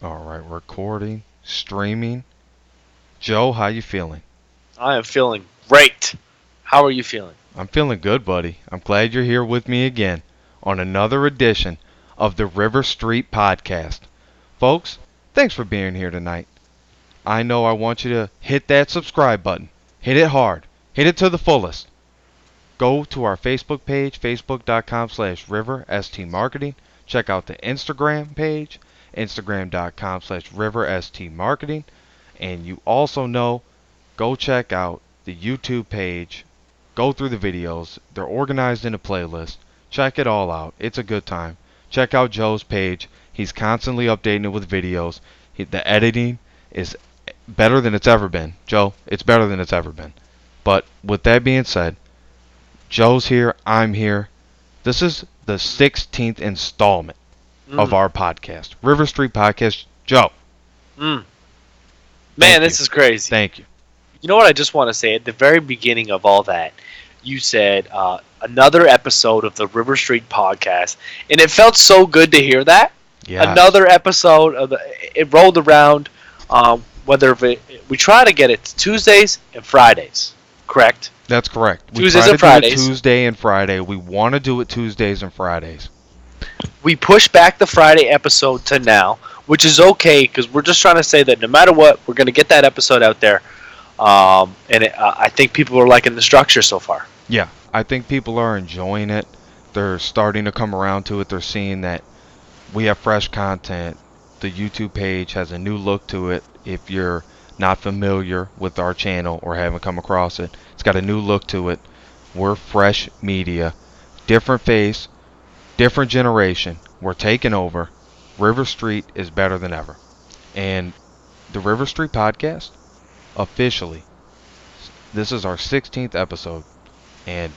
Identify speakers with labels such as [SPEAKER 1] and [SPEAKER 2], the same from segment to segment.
[SPEAKER 1] All right, recording, streaming. Joe, how you feeling?
[SPEAKER 2] I am feeling great. How are you feeling?
[SPEAKER 1] I'm feeling good, buddy. I'm glad you're here with me again on another edition of the River Street Podcast. Folks, thanks for being here tonight. I know I want you to hit that subscribe button. Hit it hard. Hit it to the fullest. Go to our Facebook page, facebook.com/riverstmarketing. Check out the Instagram page, instagram.com/riverstmarketing. And you also know, go check out the YouTube page. Go through the videos. They're organized in a playlist. Check it all out. It's a good time. Check out Joe's page. He's constantly updating it with videos. The editing is better than it's ever been. Joe, it's better than it's ever been. But with that being said, Joe's here. I'm here. This is the 16th installment of our podcast, River Street Podcast. Joe,
[SPEAKER 2] Man,
[SPEAKER 1] thank
[SPEAKER 2] this
[SPEAKER 1] you.
[SPEAKER 2] is crazy.
[SPEAKER 1] Thank you.
[SPEAKER 2] You know what I just want to say? At the very beginning of all that, you said another episode of the River Street Podcast, and it felt so good to hear that.
[SPEAKER 1] Yeah.
[SPEAKER 2] Another episode of it rolled around. We try to get it Tuesdays and Fridays, correct?
[SPEAKER 1] That's correct. We
[SPEAKER 2] Tuesdays
[SPEAKER 1] try
[SPEAKER 2] and
[SPEAKER 1] to do it
[SPEAKER 2] Fridays.
[SPEAKER 1] Tuesday and Friday. We want to do it Tuesdays and Fridays.
[SPEAKER 2] We pushed back the Friday episode to now, which is okay because we're just trying to say that no matter what, we're going to get that episode out there. I think people are liking the structure so far.
[SPEAKER 1] Yeah, I think people are enjoying it. They're starting to come around to it. They're seeing that we have fresh content. The YouTube page has a new look to it. If you're not familiar with our channel or haven't come across it, it's got a new look to it. We're fresh media, different face, different generation. We're taking over. River Street is better than ever. And the River Street Podcast, officially, this is our 16th episode. And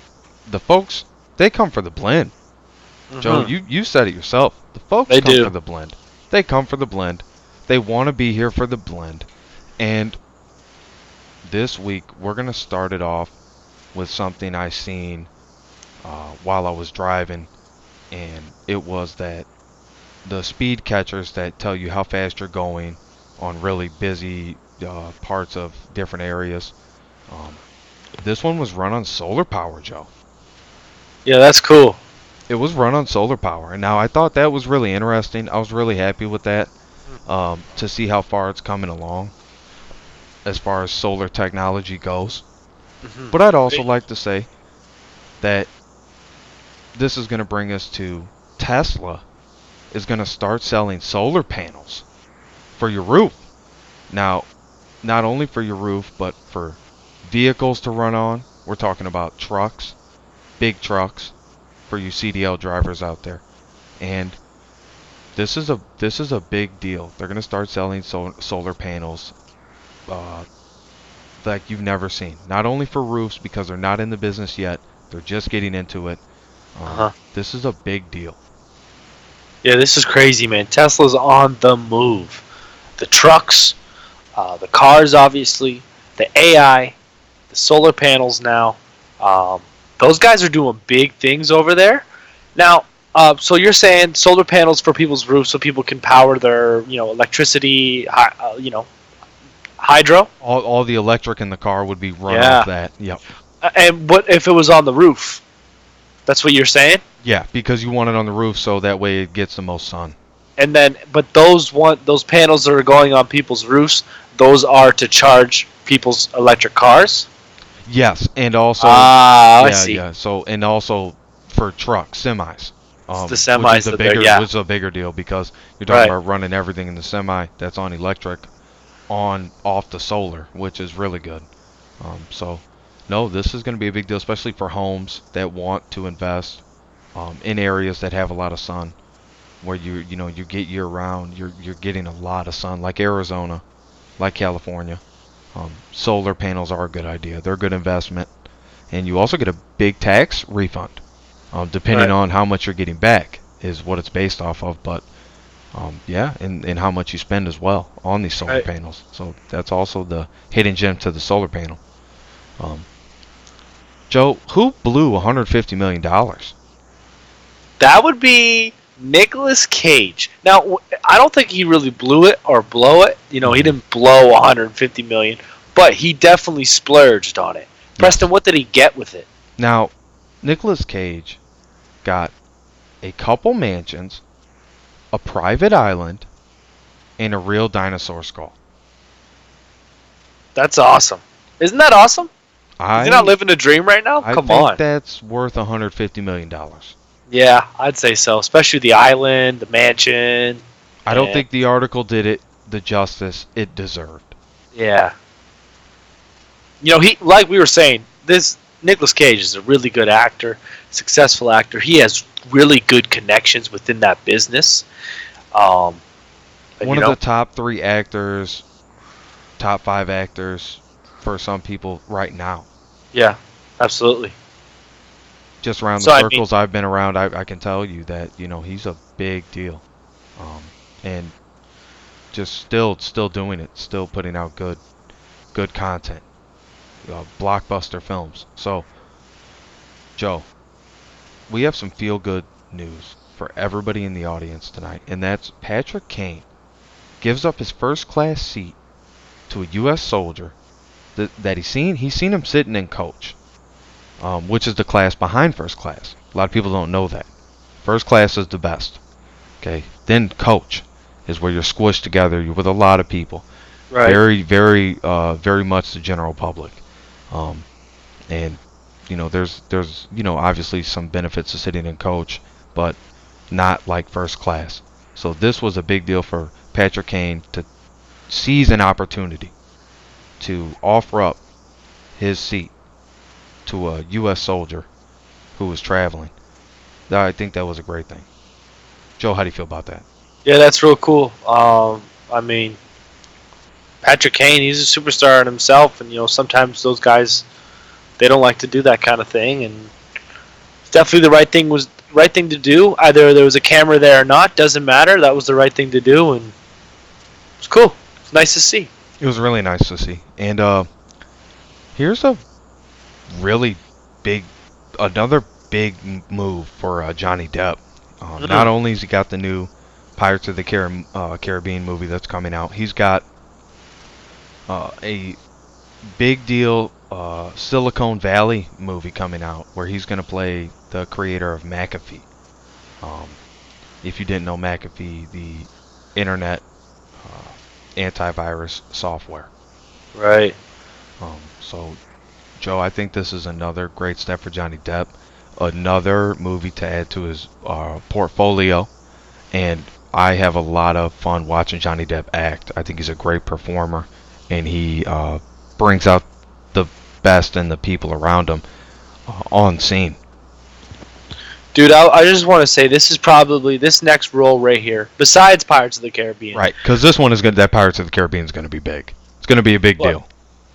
[SPEAKER 1] the folks, they come for the blend. Joe, you said it yourself. The folks
[SPEAKER 2] They
[SPEAKER 1] come
[SPEAKER 2] do.
[SPEAKER 1] for the blend. They come for the blend. They want to be here for the blend. And this week, we're going to start it off with something I seen while I was driving. And it was that the speed catchers that tell you how fast you're going on really busy parts of different areas. This one was run on solar power, Joe.
[SPEAKER 2] Yeah, that's cool.
[SPEAKER 1] It was run on solar power. And now I thought that was really interesting. I was really happy with that to see how far it's coming along as far as solar technology goes. But I'd also like to say that this is going to bring us to Tesla is going to start selling solar panels for your roof. Now, not only for your roof, but for vehicles to run on. We're talking about trucks, big trucks, for you CDL drivers out there. And this is a big deal. They're going to start selling solar panels like you've never seen. Not only for roofs, because they're not in the business yet. They're just getting into it. This is a big deal.
[SPEAKER 2] Yeah, this is crazy, man. Tesla's on the move. The trucks, the cars, obviously, the AI, the solar panels now. Those guys are doing big things over there. Now, so you're saying solar panels for people's roofs so people can power their, electricity, hydro?
[SPEAKER 1] All the electric in the car would be run
[SPEAKER 2] Yeah.
[SPEAKER 1] off that. Yep.
[SPEAKER 2] And what if it was on the roof? That's what you're saying?
[SPEAKER 1] Yeah, because you want it on the roof so that way it gets the most sun.
[SPEAKER 2] And then, but those panels that are going on people's roofs, those are to charge people's electric cars.
[SPEAKER 1] Yes, and also
[SPEAKER 2] I see.
[SPEAKER 1] yeah. So and also for trucks, semis.
[SPEAKER 2] The semis
[SPEAKER 1] which is a
[SPEAKER 2] that
[SPEAKER 1] bigger,
[SPEAKER 2] yeah.
[SPEAKER 1] which is a bigger deal because you're talking
[SPEAKER 2] Right.
[SPEAKER 1] about running everything in the semi that's on electric, off the solar, which is really good. So no, this is going to be a big deal, especially for homes that want to invest in areas that have a lot of sun, where you get year round. You're getting a lot of sun, like Arizona, like California. Solar panels are a good idea. They're a good investment, and you also get a big tax refund, depending
[SPEAKER 2] Right.
[SPEAKER 1] on how much you're getting back is what it's based off of. But yeah, and how much you spend as well on these solar
[SPEAKER 2] Right.
[SPEAKER 1] panels. So that's also the hidden gem to the solar panel. Joe, who blew $150 million?
[SPEAKER 2] That would be Nicolas Cage. Now, I don't think he really blew it or blow it. You know, he
[SPEAKER 1] Mhm.
[SPEAKER 2] didn't blow 150 million, but he definitely splurged on it.
[SPEAKER 1] Yes.
[SPEAKER 2] Preston, what did he get with it?
[SPEAKER 1] Now, Nicolas Cage got a couple mansions, a private island, and a real dinosaur skull.
[SPEAKER 2] That's awesome. Isn't that awesome? Is he not
[SPEAKER 1] I
[SPEAKER 2] living a dream right now?
[SPEAKER 1] I
[SPEAKER 2] Come
[SPEAKER 1] think
[SPEAKER 2] on.
[SPEAKER 1] that's worth $150 million.
[SPEAKER 2] Yeah, I'd say so. Especially the island, the mansion,
[SPEAKER 1] I don't
[SPEAKER 2] and
[SPEAKER 1] think the article did it the justice it deserved.
[SPEAKER 2] yeah. You know, he like we were saying, this Nicolas Cage is a really good actor, successful actor. He has really good connections within that business. Um, but,
[SPEAKER 1] One
[SPEAKER 2] you
[SPEAKER 1] of the
[SPEAKER 2] know,
[SPEAKER 1] top 3 actors, top 5 actors for some people right now.
[SPEAKER 2] yeah, absolutely.
[SPEAKER 1] Just around the
[SPEAKER 2] So I mean,
[SPEAKER 1] circles I've been around, I can tell you that he's a big deal, and just still doing it, still putting out good content, blockbuster films. So, Joe, we have some feel good news for everybody in the audience tonight, and that's Patrick Khane gives up his first class seat to a U.S. soldier that he's seen him sitting in coach, which is the class behind first class. A lot of people don't know that. First class is the best. Okay, then coach is where you're squished together. You're with a lot of people.
[SPEAKER 2] right.
[SPEAKER 1] Very much the general public. Um, and there's obviously some benefits to sitting in coach, but not like first class. So this was a big deal for Patrick Kane to seize an opportunity to offer up his seat to a U.S. soldier who was traveling. I think that was a great thing. Joe, how do you feel about that?
[SPEAKER 2] Yeah, that's real cool. I mean, Patrick Kane, he's a superstar in himself, and you know, sometimes those guys they don't like to do that kind of thing, and definitely the right thing to do. Either there was a camera there or not, doesn't matter. That was the right thing to do, and it's cool. It's nice to see.
[SPEAKER 1] It was really nice to see. And here's a really big, another big move for Johnny Depp. Not only has he got the new Pirates of the Caribbean movie that's coming out, he's got a big deal Silicon Valley movie coming out where he's going to play the creator of McAfee. Um, if you didn't know McAfee, the internet antivirus software.
[SPEAKER 2] Right.
[SPEAKER 1] So, Joe, I think this is another great step for Johnny Depp. Another movie to add to his portfolio. And I have a lot of fun watching Johnny Depp act. I think he's a great performer. And he brings out the best in the people around him on scene.
[SPEAKER 2] Dude, I just want to say this is probably this next role right here, besides Pirates of the Caribbean.
[SPEAKER 1] Right, because this one is going. That Pirates of the Caribbean is going to be big. It's going to be a big deal.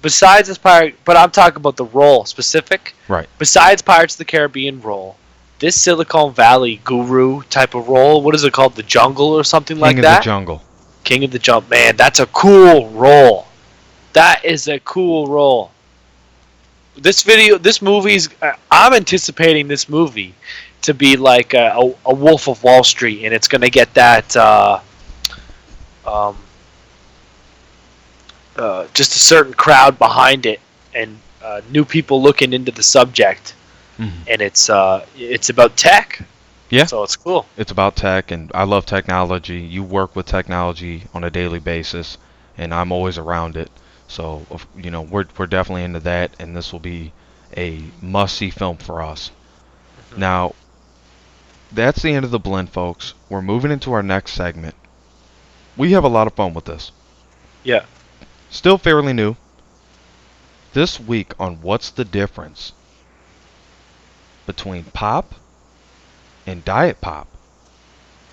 [SPEAKER 2] Besides this pirate, but I'm talking about the role specific.
[SPEAKER 1] Right.
[SPEAKER 2] Besides Pirates of the Caribbean role, this Silicon Valley guru type of role, what is it called? The Jungle or something like that?
[SPEAKER 1] King of the Jungle.
[SPEAKER 2] King of the Jungle. Man, that's a cool role. That is a cool role. This movie's. I'm anticipating this movie to be like a Wolf of Wall Street, and it's gonna get that just a certain crowd behind it, and new people looking into the subject, and it's about tech.
[SPEAKER 1] Yeah.
[SPEAKER 2] So it's cool.
[SPEAKER 1] It's about tech, and I love technology. You work with technology on a daily basis, and I'm always around it. So we're definitely into that, and this will be a must-see film for us. Now, that's the end of the blend, folks. We're moving into our next segment. We have a lot of fun with this.
[SPEAKER 2] Yeah.
[SPEAKER 1] Still fairly new. This week on What's the Difference Between Pop and Diet Pop.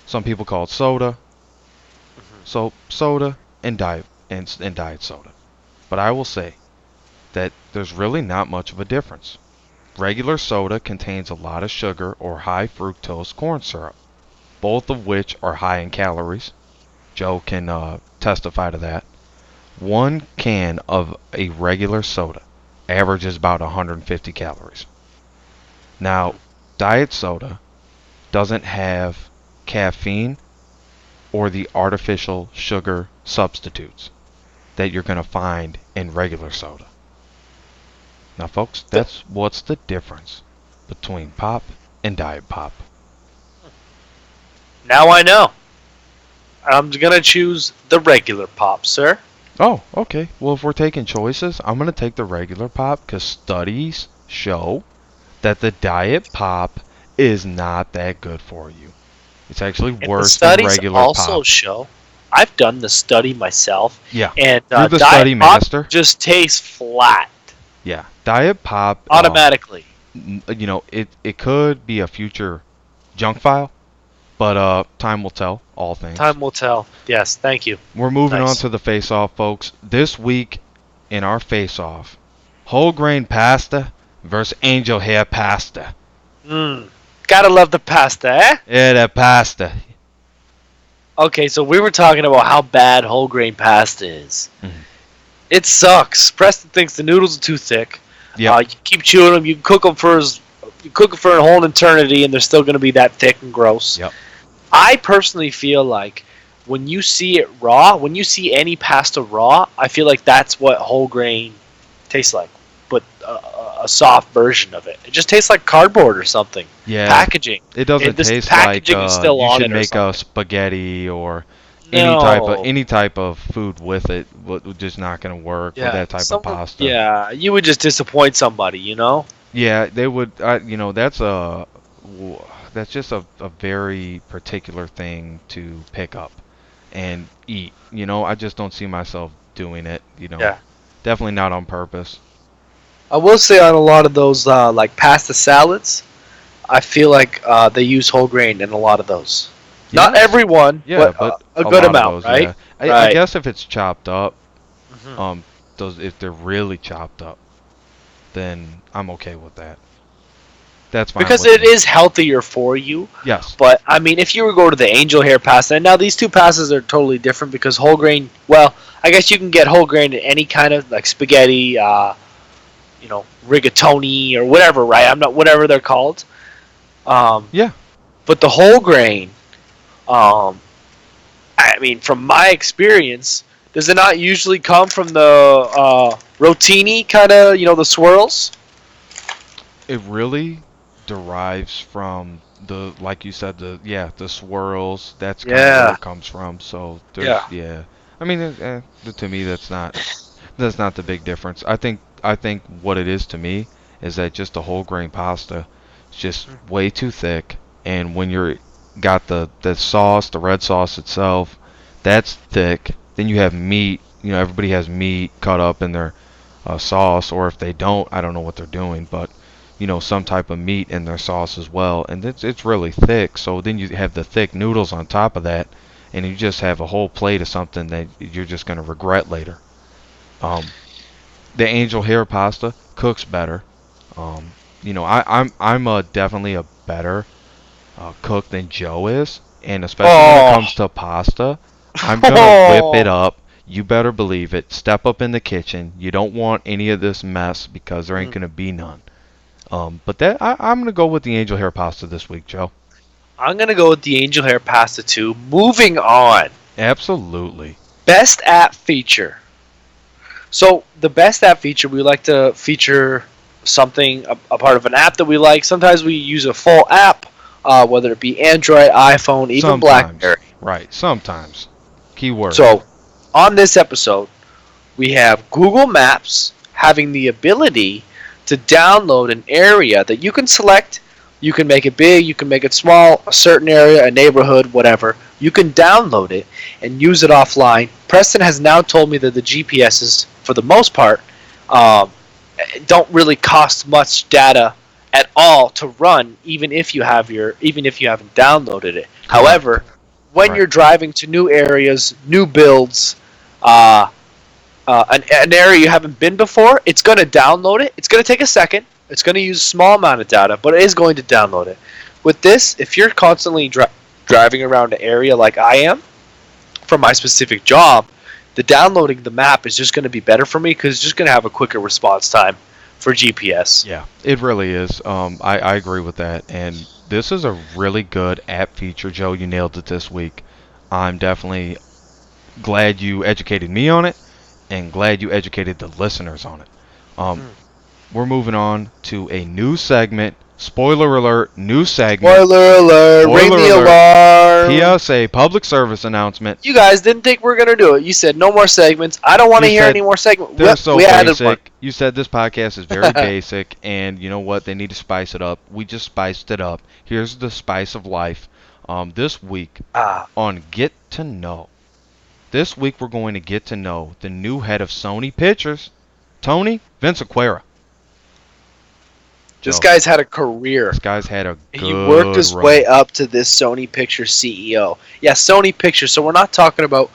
[SPEAKER 1] Some people call it soda. So soda and diet soda. But I will say that there's really not much of a difference. Regular soda contains a lot of sugar or high fructose corn syrup, both of which are high in calories. Joe can testify to that. One can of a regular soda averages about 150 calories. Now, diet soda doesn't have caffeine or the artificial sugar substitutes that you're going to find in regular soda. Now, folks, what's the difference between pop and diet pop.
[SPEAKER 2] Now I know. I'm going to choose the regular pop, sir.
[SPEAKER 1] Oh, okay. Well, if we're taking choices, I'm going to take the regular pop because studies show that the diet pop is not that good for you. It's actually worse than regular pop.
[SPEAKER 2] The studies also show, I've done the study myself,
[SPEAKER 1] yeah,
[SPEAKER 2] and
[SPEAKER 1] you're the
[SPEAKER 2] diet
[SPEAKER 1] study
[SPEAKER 2] pop
[SPEAKER 1] master.
[SPEAKER 2] Just tastes flat.
[SPEAKER 1] Yeah, diet pop
[SPEAKER 2] automatically.
[SPEAKER 1] You know, it could be a future junk file, but time will tell. All things.
[SPEAKER 2] Time will tell. Yes, thank you.
[SPEAKER 1] We're moving on to the face-off, folks. This week in our face-off, whole grain pasta versus angel hair pasta.
[SPEAKER 2] Gotta love the pasta, eh?
[SPEAKER 1] Yeah, that pasta.
[SPEAKER 2] Okay, so we were talking about how bad whole grain pasta is.
[SPEAKER 1] Mm-hmm.
[SPEAKER 2] It sucks. Preston thinks the noodles are too thick.
[SPEAKER 1] Yeah.
[SPEAKER 2] You keep chewing them. You cook them for a whole eternity, and they're still going to be that thick and gross.
[SPEAKER 1] Yep.
[SPEAKER 2] I personally feel like when you see it raw, when you see any pasta raw, I feel like that's what whole grain tastes like, but a soft version of it. It just tastes like cardboard or something.
[SPEAKER 1] Yeah.
[SPEAKER 2] Packaging.
[SPEAKER 1] It doesn't taste like
[SPEAKER 2] is still
[SPEAKER 1] you
[SPEAKER 2] on
[SPEAKER 1] should
[SPEAKER 2] it
[SPEAKER 1] make a spaghetti or
[SPEAKER 2] No.
[SPEAKER 1] any type of food with it. Just not going to work with that type of pasta.
[SPEAKER 2] Yeah, you would just disappoint somebody, you know?
[SPEAKER 1] Yeah, they would. You know, that's just a very particular thing to pick up and eat. You know, I just don't see myself doing it. You know,
[SPEAKER 2] Yeah.
[SPEAKER 1] Definitely not on purpose.
[SPEAKER 2] I will say on a lot of those like pasta salads, I feel like they use whole grain in a lot of those.
[SPEAKER 1] Yes.
[SPEAKER 2] Not everyone,
[SPEAKER 1] Yeah,
[SPEAKER 2] but a good amount, right?
[SPEAKER 1] Yeah. I
[SPEAKER 2] Right.
[SPEAKER 1] guess if it's chopped up,
[SPEAKER 2] Mm-hmm.
[SPEAKER 1] if they're really chopped up, then I'm okay with that. That's fine.
[SPEAKER 2] Because
[SPEAKER 1] with
[SPEAKER 2] it
[SPEAKER 1] me.
[SPEAKER 2] is healthier for you.
[SPEAKER 1] Yes.
[SPEAKER 2] But I mean, if you were to go to the angel hair pasta, and now these two pastas are totally different because whole grain. Well, I guess you can get whole grain in any kind of like spaghetti, rigatoni or whatever, right? I'm not whatever they're called.
[SPEAKER 1] Yeah.
[SPEAKER 2] But the whole grain, I mean, from my experience, does it not usually come from the rotini kind of, the swirls?
[SPEAKER 1] It really derives from like you said, the swirls. That's kind of where it comes from. So yeah. I mean, to me, that's not the big difference. I think what it is to me is that just a whole grain pasta is just way too thick, and when you're got the sauce, the red sauce itself, that's thick. Then you have meat. You know, everybody has meat cut up in their sauce, or if they don't, I don't know what they're doing, but some type of meat in their sauce as well, and it's really thick. So then you have the thick noodles on top of that, and you just have a whole plate of something that you're just going to regret later. The angel hair pasta cooks better. I'm definitely a better cook than Joe is, and especially when it comes to pasta, I'm gonna whip it up. You better believe it. Step up in the kitchen. You don't want any of this mess because there ain't gonna be none. But I'm gonna go with the angel hair pasta this week, Joe.
[SPEAKER 2] I'm gonna go with the angel hair pasta too. Moving on.
[SPEAKER 1] Absolutely.
[SPEAKER 2] Best app feature. So the best app feature, we like to feature something, a part of an app that we like. Sometimes we use a full app, whether it be Android, iPhone, even BlackBerry.
[SPEAKER 1] Right. Sometimes. Keyword.
[SPEAKER 2] So on this episode, we have Google Maps having the ability to download an area that you can select. You can make it big, you can make it small, a certain area, a neighborhood, whatever. You can download it and use it offline. Preston has now told me that the GPSs, for the most part, don't really cost much data at all to run, even if you haven't downloaded it. However, when you're driving to new areas, new builds, an area you haven't been before, it's going to download it. It's going to take a second. It's going to use a small amount of data, but it is going to download it. With this, if you're constantly driving around an area like I am, for my specific job, the downloading the map is just going to be better for me because it's just going to have a quicker response time for GPS.
[SPEAKER 1] Yeah, it really is. I agree with that. And this is a really good app feature, Joe. You nailed it this week. I'm definitely glad you educated me on it, and glad you educated the listeners on it. Um, we're moving on to a new segment. Spoiler alert, new segment.
[SPEAKER 2] Spoiler alert! Ring
[SPEAKER 1] Spoiler
[SPEAKER 2] the
[SPEAKER 1] alert.
[SPEAKER 2] alarm!
[SPEAKER 1] PSA, public service announcement.
[SPEAKER 2] You guys didn't think we were gonna do it. You said no more segments. I don't want to
[SPEAKER 1] You
[SPEAKER 2] hear
[SPEAKER 1] said
[SPEAKER 2] any more segments.
[SPEAKER 1] they're so
[SPEAKER 2] We added one.
[SPEAKER 1] basic. You said this podcast is very basic, and you know what? They need to spice it up. We just spiced it up. Here's the spice of life. This week on Get to Know. This week we're going to get to know the new head of Sony Pictures, Tony Vinciquerra.
[SPEAKER 2] This guy's had a career.
[SPEAKER 1] This guy's had a good
[SPEAKER 2] He worked his
[SPEAKER 1] run.
[SPEAKER 2] way up to this Sony Pictures CEO. Yeah, Sony Pictures. So we're not talking about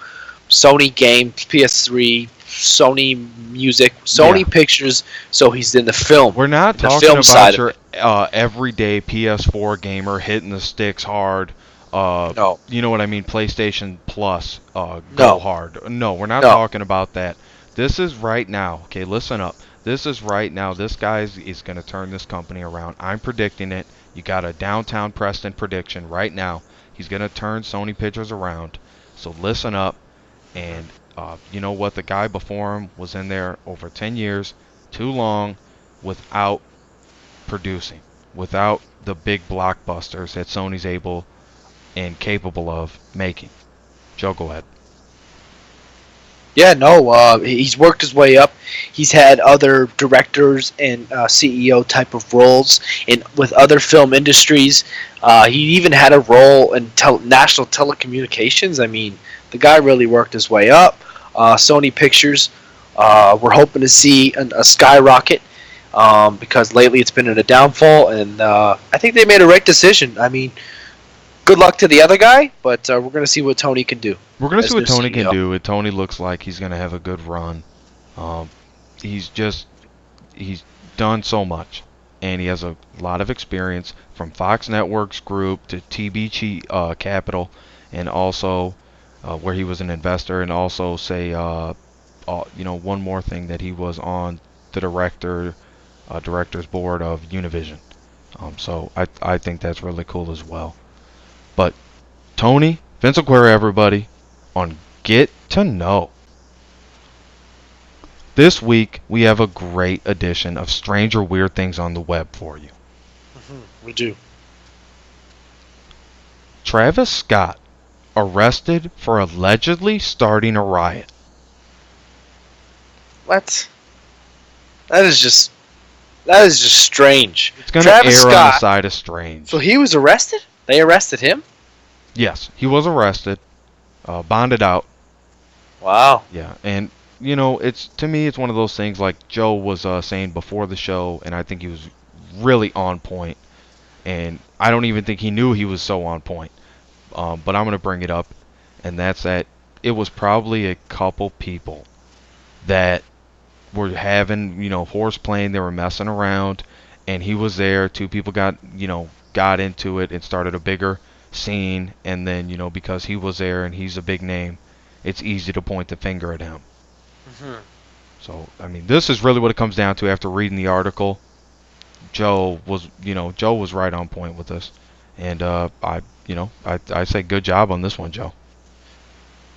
[SPEAKER 2] Sony Games, PS3, Sony Music, Sony Pictures. So he's in the film.
[SPEAKER 1] We're not talking about your everyday PS4 gamer hitting the sticks hard.
[SPEAKER 2] No.
[SPEAKER 1] You know what I mean? PlayStation Plus. Go
[SPEAKER 2] No.
[SPEAKER 1] hard. No, we're not talking about that. This is right now. Okay, listen up. This is right now. This guy is going to turn this company around. I'm predicting it. You got a downtown Preston prediction right now. He's going to turn Sony Pictures around. So listen up. And you know what? The guy before him was in there over 10 years, too long, without producing, without the big blockbusters that Sony's able and capable of making. Joe, go ahead.
[SPEAKER 2] Yeah, no, he's worked his way up. He's had other directors and CEO type of roles with other film industries. He even had a role in national telecommunications. I mean, the guy really worked his way up. Sony Pictures, we're hoping to see a skyrocket because lately it's been in a downfall, and I think they made a right decision. I mean, good luck to the other guy, but we're going to see what Tony can do.
[SPEAKER 1] We're going to see what Tony can do. Tony looks like he's going to have a good run. He's done so much, and he has a lot of experience from Fox Networks Group to TBG Capital, and also where he was an investor, and also one more thing, that he was on the director's board of Univision. So I think that's really cool as well. But Tony Vinciquerra, everybody, on Get to Know. This week we have a great edition of Strange or Weird Things on the Web for you.
[SPEAKER 2] We do.
[SPEAKER 1] Travis Scott arrested for allegedly starting a riot.
[SPEAKER 2] What? That is just strange.
[SPEAKER 1] It's going to err on the side of strange.
[SPEAKER 2] So he was arrested? They arrested him?
[SPEAKER 1] Yes, he was arrested, bonded out.
[SPEAKER 2] Wow.
[SPEAKER 1] Yeah, and to me it's one of those things like Joe was saying before the show, and I think he was really on point, and I don't even think he knew he was so on point. But I'm going to bring it up, and that's that it was probably a couple people that were having, horseplay. They were messing around, and he was there. Two people got into it and started a bigger scene, and then because he was there and he's a big name, it's easy to point the finger at him. So I mean, this is really what it comes down to. After reading the article, Joe was right on point with this, and I say good job on this one, Joe.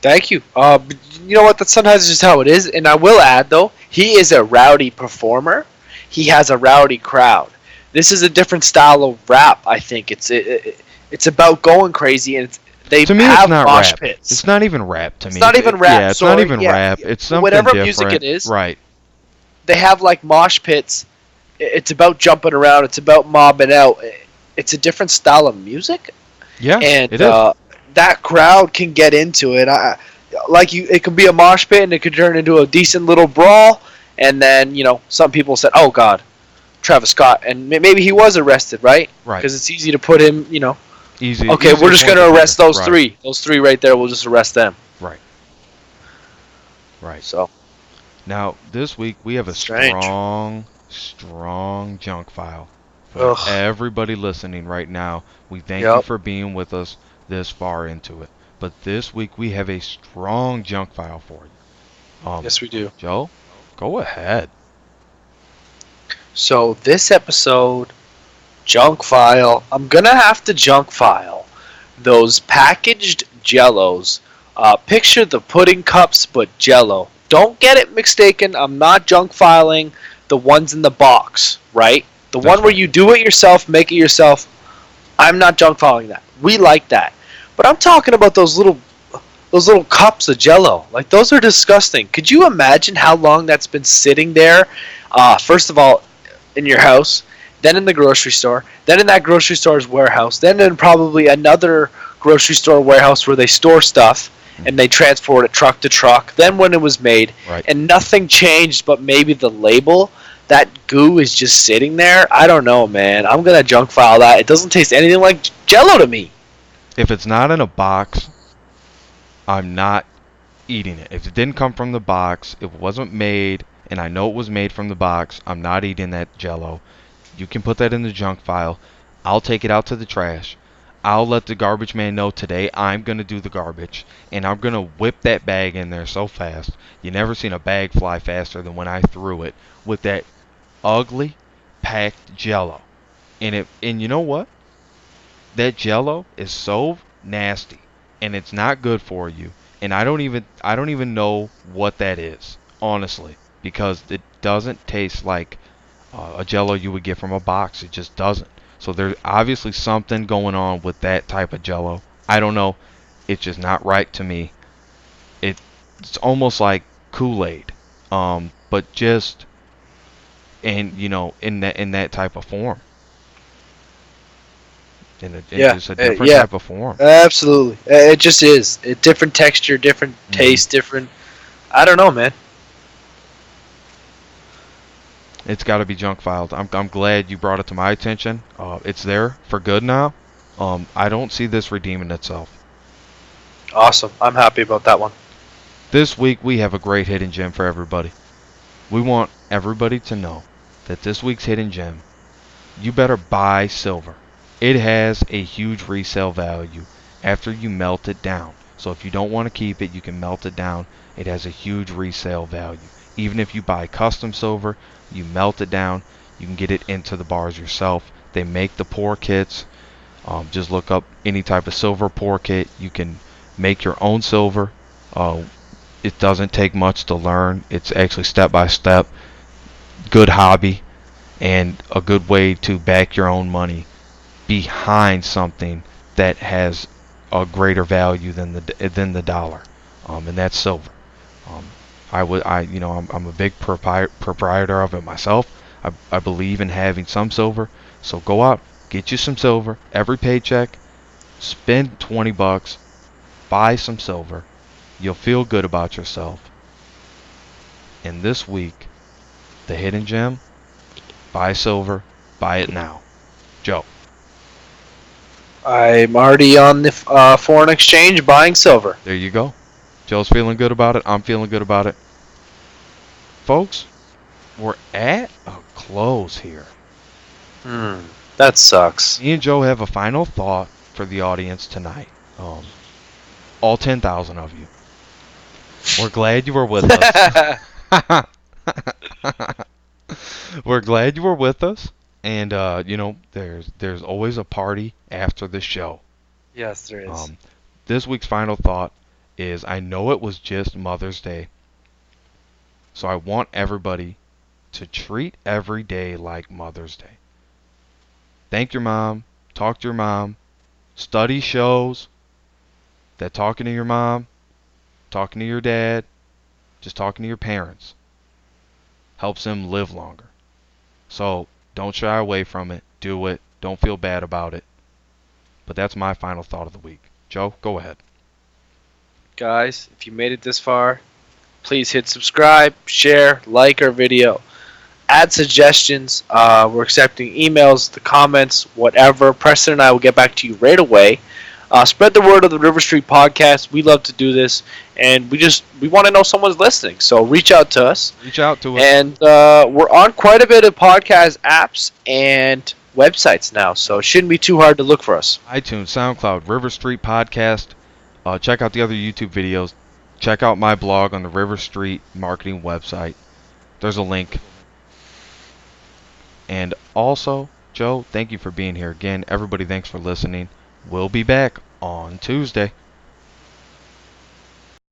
[SPEAKER 2] Thank you. You know what? That's sometimes just how it is. And I will add, though, he is a rowdy performer. He has a rowdy crowd. This is a different style of rap. I think it's about going crazy, and they
[SPEAKER 1] to me,
[SPEAKER 2] have
[SPEAKER 1] it's not
[SPEAKER 2] mosh
[SPEAKER 1] rap.
[SPEAKER 2] pits.
[SPEAKER 1] It's not even rap to me.
[SPEAKER 2] It's not even rap.
[SPEAKER 1] Yeah, it's not even rap. It's something
[SPEAKER 2] whatever
[SPEAKER 1] different.
[SPEAKER 2] Music it is.
[SPEAKER 1] Right.
[SPEAKER 2] They have like mosh pits. It's about jumping around. It's about mobbing out. It's a different style of music.
[SPEAKER 1] Yeah,
[SPEAKER 2] and
[SPEAKER 1] it is.
[SPEAKER 2] That crowd can get into it. It could be a mosh pit, and it could turn into a decent little brawl. And then some people said, "Oh God, Travis Scott," and maybe he was arrested, right?
[SPEAKER 1] Right.
[SPEAKER 2] Because it's easy to put him,
[SPEAKER 1] Easy.
[SPEAKER 2] Okay, we're just gonna arrest those
[SPEAKER 1] right.
[SPEAKER 2] three. Those three right there. We'll just arrest them.
[SPEAKER 1] Right. Right.
[SPEAKER 2] So.
[SPEAKER 1] Now this week we have a strong junk file for everybody listening right now. We thank you for being with us this far into it. But this week we have a strong junk file for you.
[SPEAKER 2] Yes, we do.
[SPEAKER 1] Joe, go ahead.
[SPEAKER 2] So this episode Junk file. I'm gonna have to junk file those packaged jellos. Picture the pudding cups, but jello. Don't get it mistaken. I'm not junk filing the ones in the box, right? The
[SPEAKER 1] That's
[SPEAKER 2] one where
[SPEAKER 1] right.
[SPEAKER 2] you do it yourself, make it yourself. I'm not junk filing that. We like that. But I'm talking about those little cups of jello. Like, those are disgusting. Could you imagine how long that's been sitting there? First of all, in your house, then in the grocery store, then in that grocery store's warehouse, then in probably another grocery store warehouse where they store stuff and they transport it truck to truck. Then when it was made,
[SPEAKER 1] Right.
[SPEAKER 2] and nothing changed but maybe the label. That goo is just sitting there. I don't know, man. I'm gonna junk file that. It doesn't taste anything like jello to me.
[SPEAKER 1] If it's not in a box, I'm not eating it. If it didn't come from the box, if it wasn't made, and I know it was made from the box, I'm not eating that jello. You can put that in the junk file. I'll take it out to the trash. I'll let the garbage man know today I'm going to do the garbage. And I'm going to whip that bag in there so fast. You never seen a bag fly faster than when I threw it with that ugly packed jello. And you know what? That jello is so nasty and it's not good for you. And I don't even know what that is, honestly, because it doesn't taste like a jello you would get from a box. It just doesn't. So there's obviously something going on with that type of jello. I don't know. It's just not right to me. It's almost like Kool-Aid, but just in that type of form. In just a different
[SPEAKER 2] Yeah,
[SPEAKER 1] type of form.
[SPEAKER 2] absolutely. It just is. Different texture, different
[SPEAKER 1] hmm
[SPEAKER 2] taste, different. I don't know, man.
[SPEAKER 1] It's got to be junk filed. I'm glad you brought it to my attention. It's there for good now. I don't see this redeeming itself.
[SPEAKER 2] Awesome. I'm happy about that one.
[SPEAKER 1] This week we have a great hidden gem for everybody. We want everybody to know that this week's hidden gem, you better buy silver. It has a huge resale value after you melt it down. So if you don't want to keep it, you can melt it down. It has a huge resale value. Even if you buy custom silver, you melt it down, you can get it into the bars yourself. They make the pour kits. Just look up any type of silver pour kit. You can make your own silver. Uh, it doesn't take much to learn. It's actually step by step. Good hobby and a good way to back your own money behind something that has a greater value than the dollar, and that's silver. Um, I'm a big proprietor of it myself. I believe in having some silver, so go out, get you some silver. Every paycheck, spend $20, buy some silver. You'll feel good about yourself. And this week, the hidden gem, buy silver, buy it now. Joe.
[SPEAKER 2] I'm already on the foreign exchange buying silver.
[SPEAKER 1] There you go. Joe's feeling good about it. I'm feeling good about it. Folks, we're at a close here.
[SPEAKER 2] That sucks.
[SPEAKER 1] Me and Joe have a final thought for the audience tonight. All 10,000 of you. We're glad you were with us. We're glad you were with us. And, there's always a party after the show.
[SPEAKER 2] Yes, there is.
[SPEAKER 1] This week's final thought is I know it was just Mother's Day. So I want everybody to treat every day like Mother's Day. Thank your mom. Talk to your mom. Study shows that talking to your mom, talking to your dad, just talking to your parents helps them live longer. So don't shy away from it. Do it. Don't feel bad about it. But that's my final thought of the week. Joe, go ahead.
[SPEAKER 2] Guys, if you made it this far, please hit subscribe, share, like our video. Add suggestions. We're accepting emails, the comments, whatever. Preston and I will get back to you right away. Spread the word of the River Street podcast. We love to do this, and we want to know someone's listening. So reach out to us.
[SPEAKER 1] Reach out to us.
[SPEAKER 2] And we're on quite a bit of podcast apps and websites now, so it shouldn't be too hard to look for us.
[SPEAKER 1] iTunes, SoundCloud, River Street Podcast. Check out the other YouTube videos. Check out my blog on the River Street marketing website. There's a link. And also, Joe, thank you for being here again. Everybody, thanks for listening. We'll be back on Tuesday.